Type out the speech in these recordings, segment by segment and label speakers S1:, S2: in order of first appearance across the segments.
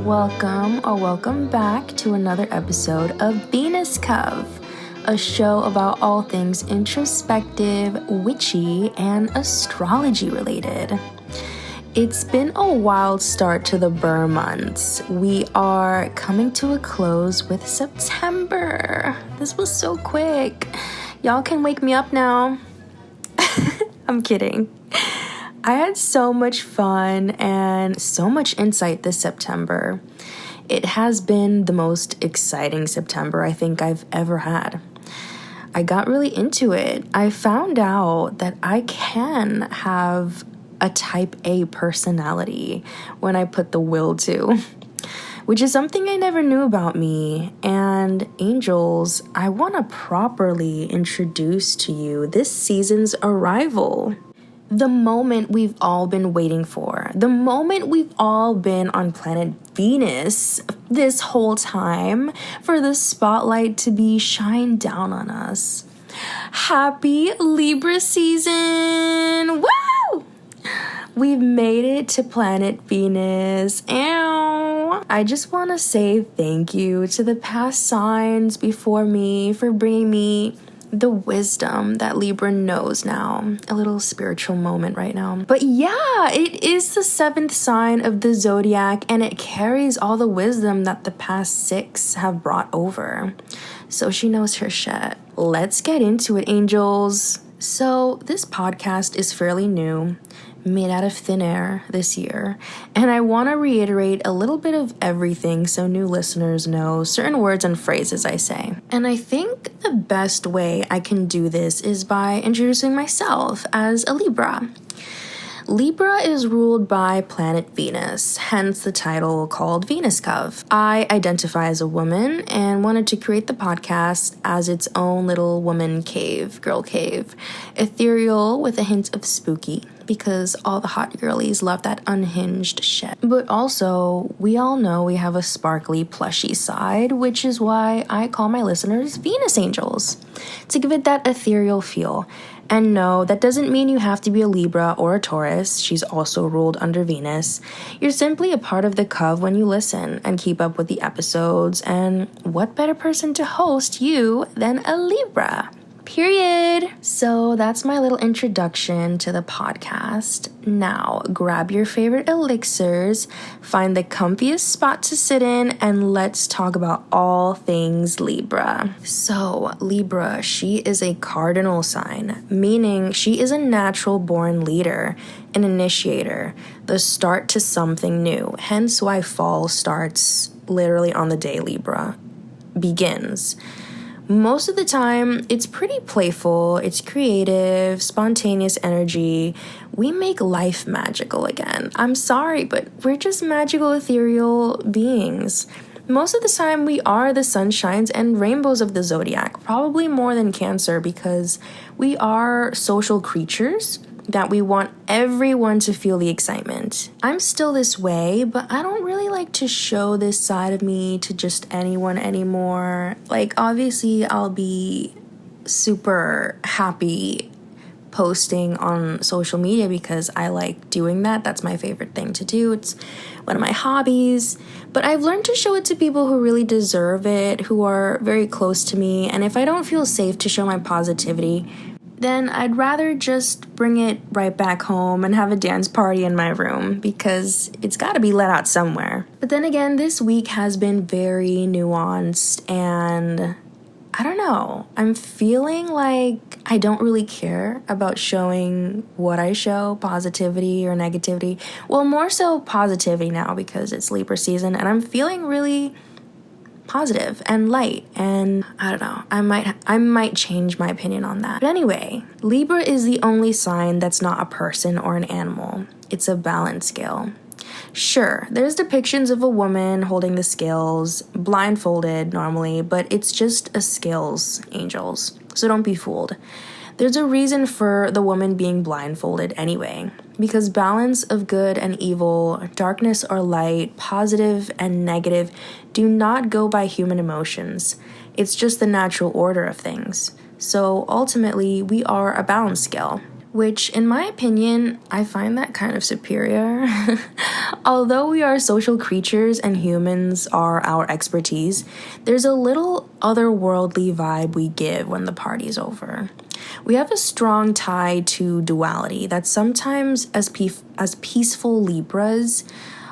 S1: welcome back to another episode of Venus Cove, a show about all things introspective, witchy, and astrology related. It's been a wild start to the Burr months. We are coming to a close with September. This was so quick. Y'all can wake me up now. I'm kidding. I had so much fun and so much insight this September. It has been the most exciting September I think I've ever had. I got really into it. I found out that I can have a type A personality when I put the will to, which is something I never knew about me. And angels, I want to properly introduce to you this season's arrival. The moment we've all been waiting for. The moment we've all been on planet Venus this whole time for the spotlight to be shined down on us. Happy Libra season! Woo! We've made it to planet Venus. Ow! I just want to say thank you to the past signs before me for bringing me the wisdom that Libra knows now. A little spiritual moment right now. But yeah, it is the 7th sign of the zodiac, and it carries all the wisdom that the past 6 have brought over. So she knows her shit. Let's get into it, angels. So this podcast is fairly new, made out of thin air this year, and I want to reiterate a little bit of everything so new listeners know certain words and phrases I say. And I think the best way I can do this is by introducing myself as a Libra. Libra is ruled by planet Venus, hence the title called Venus Cove. I identify as a woman and wanted to create the podcast as its own little woman cave, girl cave, ethereal with a hint of spooky, because all the hot girlies love that unhinged shit. But also, we all know we have a sparkly, plushy side, which is why I call my listeners Venus angels, to give it that ethereal feel. And no, that doesn't mean you have to be a Libra or a Taurus. She's also ruled under Venus. You're simply a part of the Cove when you listen and keep up with the episodes. And what better person to host you than a Libra? Period. So that's my little introduction to the podcast. Now, grab your favorite elixirs, find the comfiest spot to sit in, and let's talk about all things Libra. So, Libra, she is a cardinal sign, meaning she is a natural born leader, an initiator, the start to something new. Hence why fall starts literally on the day Libra begins. Most of the time, it's pretty playful, it's creative, spontaneous energy. We make life magical again. I'm sorry, but we're just magical, ethereal beings. Most of the time, we are the sunshines and rainbows of the zodiac, probably more than Cancer, because we are social creatures that we want everyone to feel the excitement. I'm still this way, but I don't really like to show this side of me to just anyone anymore. Like, obviously, I'll be super happy posting on social media because I like doing that. That's my favorite thing to do. It's one of my hobbies. But I've learned to show it to people who really deserve it, who are very close to me. And if I don't feel safe to show my positivity, then I'd rather just bring it right back home and have a dance party in my room, because it's got to be let out somewhere. But then again, this week has been very nuanced, and I don't know. I'm feeling like I don't really care about showing what I show, positivity or negativity. Well, more so positivity now because it's Libra season, and I'm feeling really positive and light, and I don't know, I might change my opinion on that. But anyway, Libra is the only sign that's not a person or an animal. It's a balance scale. Sure, there's depictions of a woman holding the scales, blindfolded normally, but it's just a scales, angels, so don't be fooled. There's a reason for the woman being blindfolded anyway, because balance of good and evil, darkness or light, positive and negative do not go by human emotions. It's just the natural order of things. So ultimately, we are a balance scale. which in my opinion, I find that kind of superior. Although we are social creatures and humans are our expertise, there's a little otherworldly vibe we give when the party's over. We have a strong tie to duality that sometimes as peaceful Libras,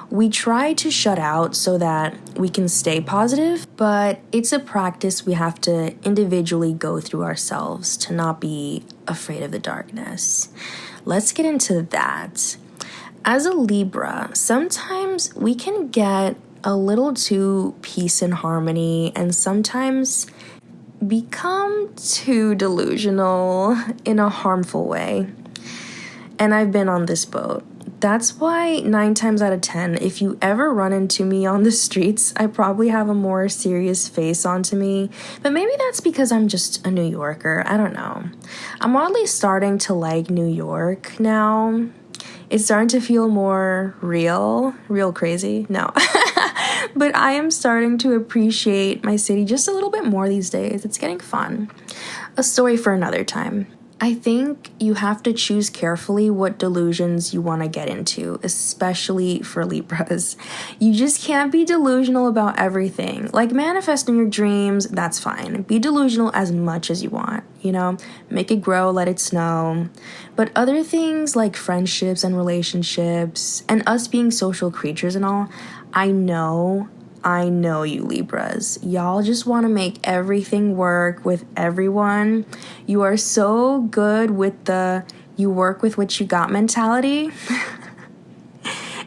S1: we try to shut out so that we can stay positive, but it's a practice we have to individually go through ourselves to not be afraid of the darkness. Let's get into that. As a Libra, sometimes we can get a little too peace and harmony and sometimes become too delusional in a harmful way. And I've been on this boat. That's why 9 times out of 10, if you ever run into me on the streets, I probably have a more serious face onto me. But maybe that's because I'm just a New Yorker. I don't know. I'm oddly starting to like New York now. It's starting to feel more real crazy. No. But I am starting to appreciate my city just a little bit more these days. It's getting fun. A story for another time. I think you have to choose carefully what delusions you want to get into, especially for Libras. You just can't be delusional about everything. Like manifesting your dreams, that's fine. Be delusional as much as you want, make it grow, let it snow. But other things like friendships and relationships and us being social creatures and all, I know you Libras. Y'all just want to make everything work with everyone. You are so good with the you work with what you got mentality.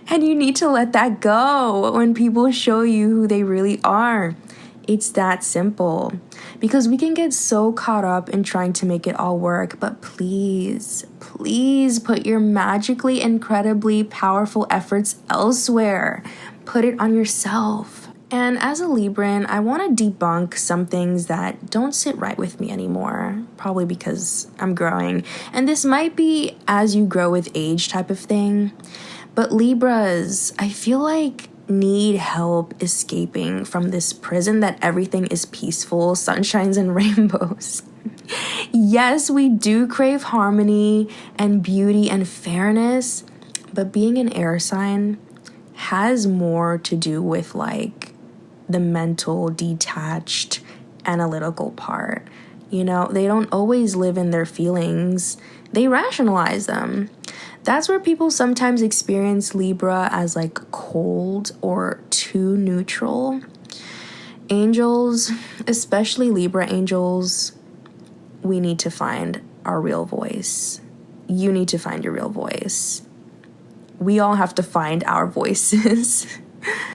S1: And you need to let that go when people show you who they really are. It's that simple. Because we can get so caught up in trying to make it all work, but please put your magically incredibly powerful efforts elsewhere. Put it on yourself. And as a Libran, I want to debunk some things that don't sit right with me anymore, probably because I'm growing. And this might be as you grow with age type of thing. But Libras, I feel like need help escaping from this prison that everything is peaceful, sunshines and rainbows. Yes, we do crave harmony and beauty and fairness, but being an air sign has more to do with the mental, detached, analytical part. They don't always live in their feelings. They rationalize them. That's where people sometimes experience Libra as cold or too neutral. Angels, especially Libra angels, we need to find our real voice. You need to find your real voice. We all have to find our voices.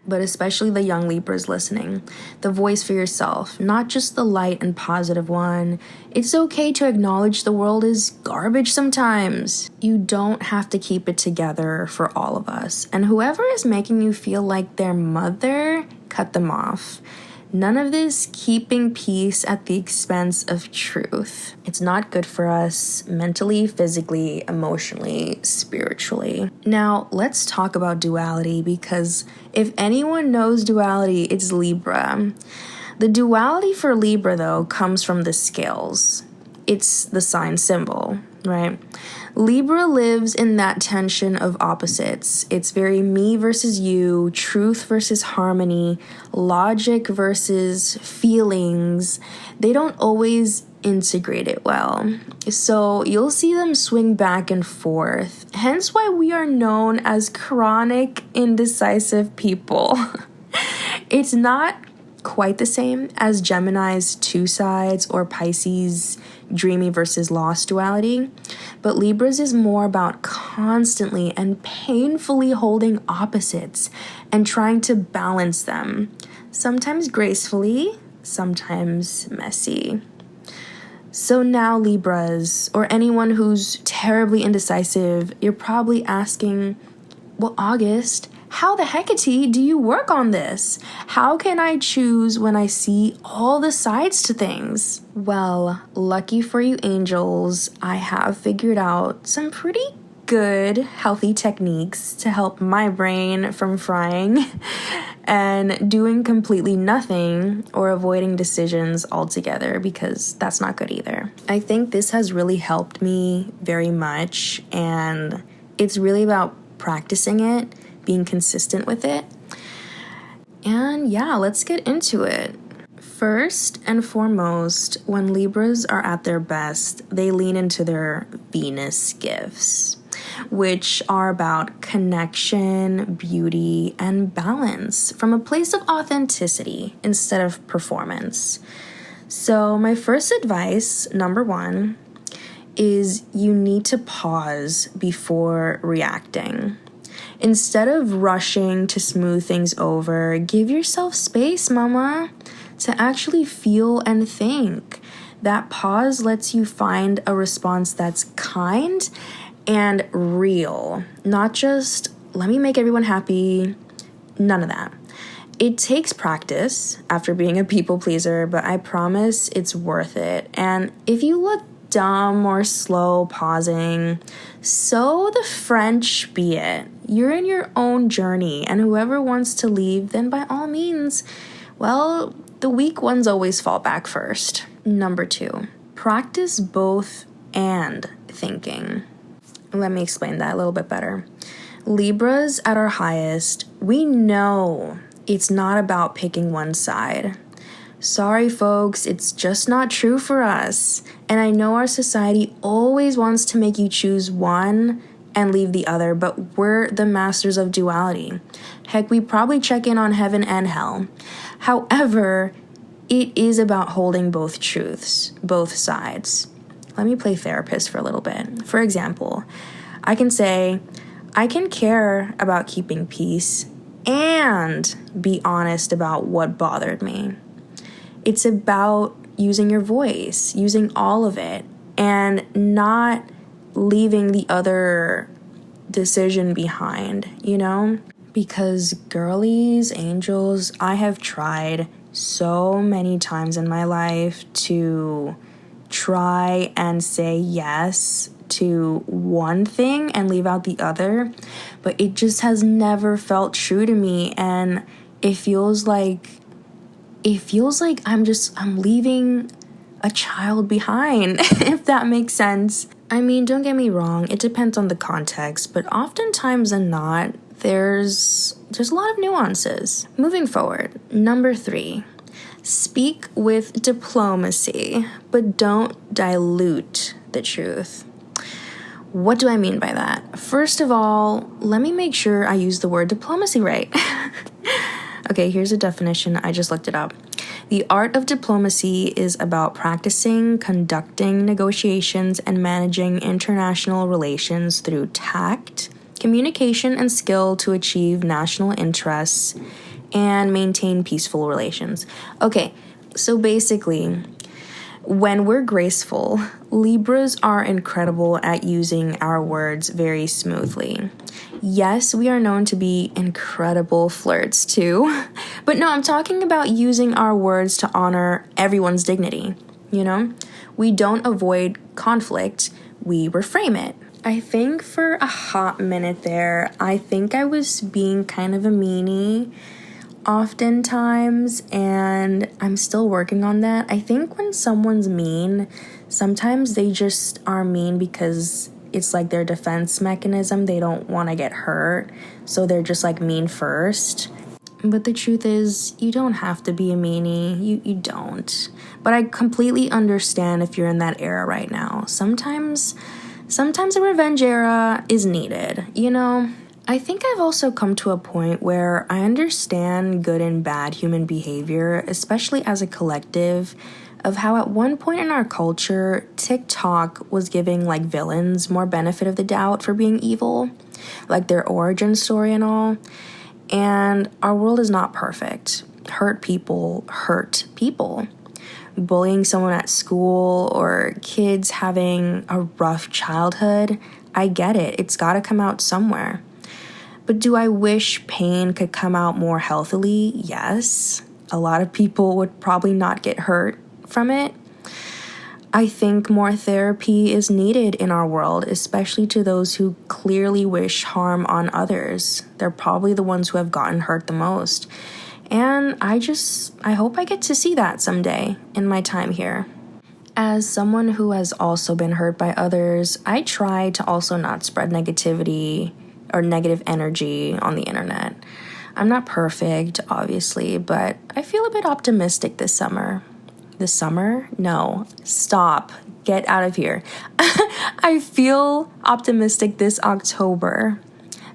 S1: But especially the young Libras listening, the voice for yourself, not just the light and positive one. It's okay to acknowledge the world is garbage sometimes. You don't have to keep it together for all of us. And whoever is making you feel like their mother, cut them off. None of this keeping peace at the expense of truth. It's not good for us mentally, physically, emotionally, spiritually. Now, let's talk about duality, because if anyone knows duality, it's Libra. The duality for Libra, though, comes from the scales. It's the sign symbol, right? Libra lives in that tension of opposites. It's very me versus you, truth versus harmony, logic versus feelings. They don't always integrate it well. So you'll see them swing back and forth. Hence why we are known as chronic indecisive people. It's not quite the same as Gemini's two sides or Pisces dreamy versus lost duality, but Libras is more about constantly and painfully holding opposites and trying to balance them, sometimes gracefully, sometimes messy. So now Libras, or anyone who's terribly indecisive, you're probably asking, well, August, how the heckity do you work on this? How can I choose when I see all the sides to things? Well, lucky for you angels, I have figured out some pretty good, healthy techniques to help my brain from frying. and doing completely nothing or avoiding decisions altogether, because that's not good either. I think this has really helped me very much, and it's really about practicing it, being consistent with it. And yeah, let's get into it. First and foremost, when Libras are at their best, they lean into their Venus gifts, which are about connection, beauty, and balance from a place of authenticity instead of performance. So my first advice, number one, is you need to pause before reacting. Instead of rushing to smooth things over, give yourself space, mama, to actually feel and think. That pause lets you find a response that's kind and real, not just let me make everyone happy. None of that. It takes practice after being a people pleaser, but I promise it's worth it. And if you look dumb or slow pausing, so the French be it. You're in your own journey, and whoever wants to leave, then by all means, well, the weak ones always fall back first. Number two, practice both and thinking. Let me explain that a little bit better. Libras at our highest, we know it's not about picking one side. Sorry, folks, it's just not true for us. And I know our society always wants to make you choose one and leave the other, but we're the masters of duality. Heck, we probably check in on heaven and hell. However, it is about holding both truths, both sides. Let me play therapist for a little bit. For example, I can say, I can care about keeping peace and be honest about what bothered me. It's about using your voice, using all of it, and not leaving the other decision behind, you know? Because girlies, angels, I have tried so many times in my life to try and say yes to one thing and leave out the other, but it just has never felt true to me, and it feels like I'm leaving a child behind, if that makes sense. I mean, don't get me wrong, it depends on the context, but oftentimes than not, there's a lot of nuances. Moving forward, number three, speak with diplomacy, but don't dilute the truth. What do I mean by that? First of all, let me make sure I use the word diplomacy right. Okay, here's a definition. I just looked it up. The art of diplomacy is about practicing, conducting negotiations, and managing international relations through tact, communication, and skill to achieve national interests and maintain peaceful relations. Okay, so basically, when we're graceful, Libras are incredible at using our words very smoothly. Yes, we are known to be incredible flirts too, but no, I'm talking about using our words to honor everyone's dignity, you know? We don't avoid conflict, we reframe it. I think for a hot minute there, I think I was being kind of a meanie oftentimes, and I'm still working on that. I think when someone's mean, sometimes they just are mean because it's like their defense mechanism. They don't want to get hurt, so they're just like mean first. But the truth is, you don't have to be a meanie. You don't. But I completely understand if you're in that era right now. Sometimes a revenge era is needed, you know? I think I've also come to a point where I understand good and bad human behavior, especially as a collective, of how at one point in our culture, TikTok was giving like villains more benefit of the doubt for being evil, like their origin story and all. And our world is not perfect. Hurt people hurt people. Bullying someone at school or kids having a rough childhood, I get it. It's got to come out somewhere. But do I wish pain could come out more healthily? Yes. A lot of people would probably not get hurt from it. I think more therapy is needed in our world, especially to those who clearly wish harm on others. They're probably the ones who have gotten hurt the most. And I hope I get to see that someday in my time here. As someone who has also been hurt by others, I try to also not spread negativity or negative energy on the internet. I'm not perfect, obviously, but I feel a bit optimistic this summer. This summer? No, stop. Get out of here. I feel optimistic this October,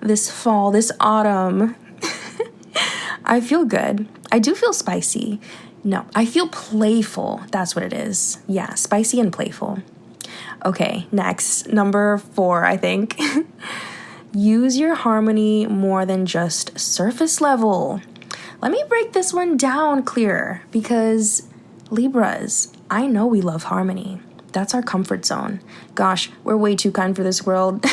S1: this fall, this autumn. I feel good. I do feel spicy. No, I feel playful. That's what it is. Yeah, spicy and playful. Okay, next. Number 4, I think. Use your harmony more than just surface level. Let me break this one down clearer because Libras, I know we love harmony. That's our comfort zone. Gosh, we're way too kind for this world.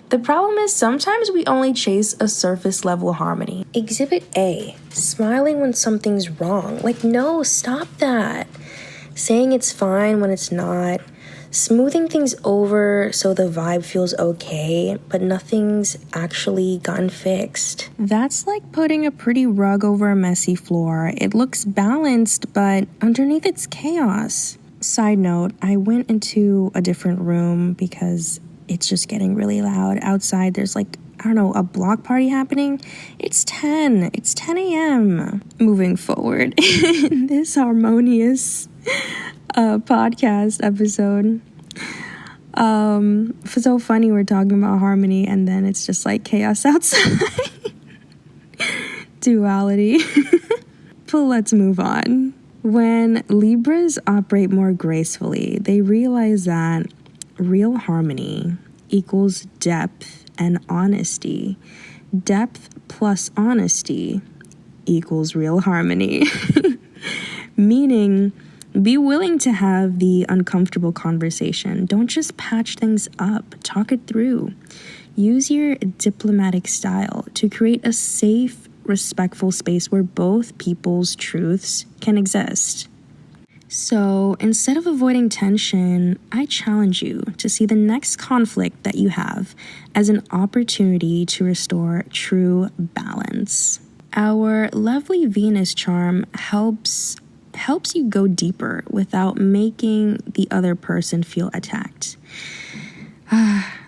S1: The problem is sometimes we only chase a surface level harmony. Exhibit A, smiling when something's wrong. Like, no, stop that. Saying it's fine when it's not. Smoothing things over so the vibe feels okay, but nothing's actually gotten fixed. That's like putting a pretty rug over a messy floor. It looks balanced, but underneath it's chaos. Side note, I went into a different room because it's just getting really loud. Outside, there's like, I don't know, a block party happening. It's 10 a.m. Moving forward in this harmonious podcast episode. So funny, we're talking about harmony and then it's just like chaos outside. Duality. But let's move on. When Libras operate more gracefully, they realize that real harmony equals depth and honesty. Depth plus honesty equals real harmony. Meaning, be willing to have the uncomfortable conversation. Don't just patch things up. Talk it through. Use your diplomatic style to create a safe, respectful space where both people's truths can exist. So instead of avoiding tension, I challenge you to see the next conflict that you have as an opportunity to restore true balance. Our lovely Venus charm helps you go deeper without making the other person feel attacked.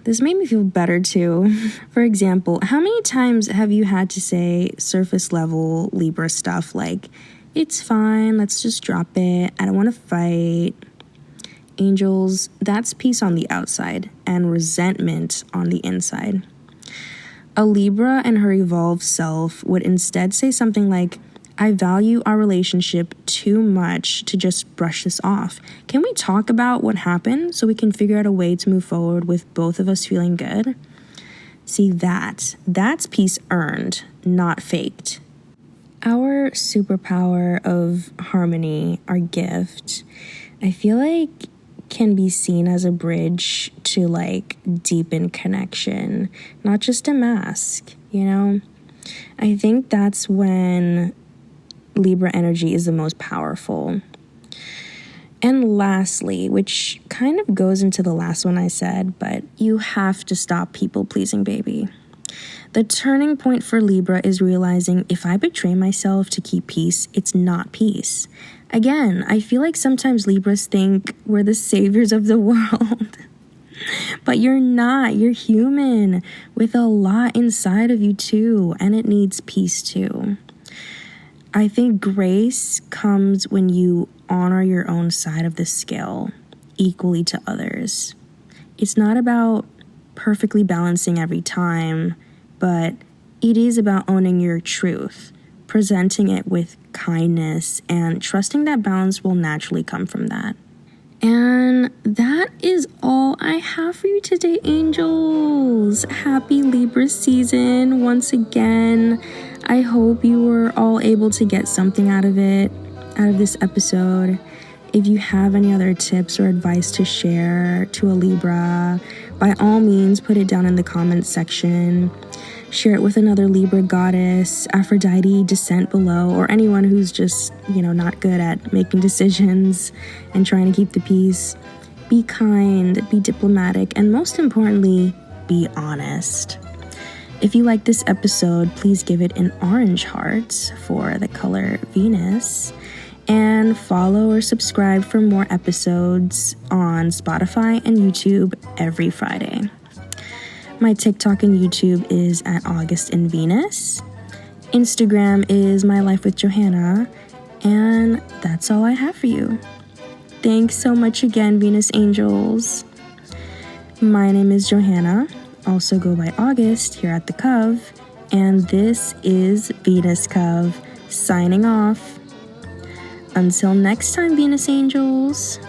S1: This made me feel better too. For example, how many times have you had to say surface level Libra stuff like, it's fine, let's just drop it, I don't want to fight. Angels, that's peace on the outside and resentment on the inside. A Libra and her evolved self would instead say something like, I value our relationship too much to just brush this off. Can we talk about what happened so we can figure out a way to move forward with both of us feeling good? See, that's peace earned, not faked. Our superpower of harmony, our gift, I feel like can be seen as a bridge to like deepen connection, not just a mask, you know? I think that's when Libra energy is the most powerful. And lastly, which kind of goes into the last one I said, but you have to stop people pleasing, baby. The turning point for Libra is realizing if I betray myself to keep peace, it's not peace. Again, I feel like sometimes Libras think we're the saviors of the world. But you're not. You're human with a lot inside of you too, and it needs peace too. I think grace comes when you honor your own side of the scale equally to others. It's not about perfectly balancing every time, but it is about owning your truth, presenting it with kindness, and trusting that balance will naturally come from that. And that is all I have for you today, angels. Happy Libra season once again. I hope you were all able to get something out of this episode. If you have any other tips or advice to share to a Libra, by all means, put it down in the comments section. Share it with another Libra goddess, Aphrodite, descent below, or anyone who's just, not good at making decisions and trying to keep the peace. Be kind, be diplomatic, and most importantly, be honest. If you like this episode, please give it an orange heart for the color Venus, and follow or subscribe for more episodes on Spotify and YouTube every Friday. My TikTok and YouTube is at August and Venus. Instagram is My Life with Johanna, and that's all I have for you. Thanks so much again, Venus Angels. My name is Johanna, also go by August here at the Cove, and this is Venus Cove signing off. Until next time, Venus Angels.